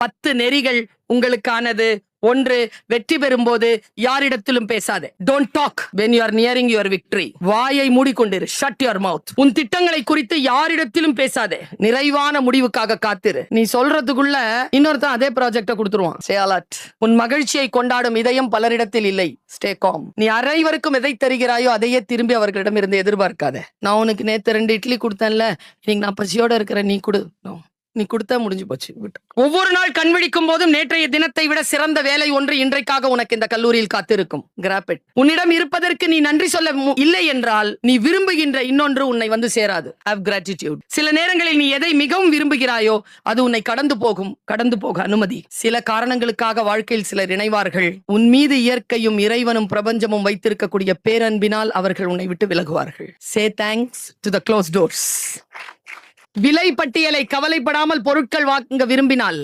10 நெறிகள் உங்களுக்கானது. 1, வெற்றி பெறும்போது யாரிடத்திலும் பேசாதே. Don't talk when you are nearing your victory. வாயை மூடிக்கொண்டிரு. Shut your mouth. உன் திட்டங்களை குறித்து யாரிடத்திலும் பேசாதே. நிறைவான முடிவுக்காக காத்திரு. நீ சொல்றதுக்குள்ள இன்னொருத்தன் அதே ப்ராஜெக்ட கொடுத்துருவான். Stay alert. உன் மகிழ்ச்சியை கொண்டாடும் இதயம் பலரிடத்தில் இல்லை. Stay calm. நீ அனைவருக்கும் எதை தருகிறாயோ அதையே திரும்பி அவர்களிடம் இருந்து எதிர்பார்க்காத. நான் உனக்கு நேத்து 2 இட்லி கொடுத்தேன்ல, இன்னைக்கு நான் பசியோட இருக்கிறேன், நீ கொடு. நீ கொடுத்தா முடிஞ்சு போச்சு. ஒவ்வொரு நாள் கண் விழிக்கும் போதும் நேற்றைய தினத்தை விட சிறந்த வேலை ஒன்று இன்றைக்காக உனக்கு இந்த கல்லூரியில் காத்திருக்கும். Grab it. உன்னிடம் இருப்பதற்கு நீ நன்றி சொல்ல இல்லை என்றால் நீ விரும்புகின்ற இன்னொன்று உன்னை வந்து சேராது. Have gratitude. சில நேரங்களில் நீ எதை மிகவும் விரும்புகிறாயோ அது உன்னை கடந்து போக அனுமதி. சில காரணங்களுக்காக வாழ்க்கையில் சிலர் இணைவார்கள். உன் மீது இயற்கையும் இறைவனும் பிரபஞ்சமும் வைத்திருக்கக்கூடிய பேரன்பினால் அவர்கள் உன்னை விட்டு விலகுவார்கள். Say thanks to the closed doors. விலை பட்டியலை கவலைப்படாமல் பொருட்கள் வாங்க விரும்பினால்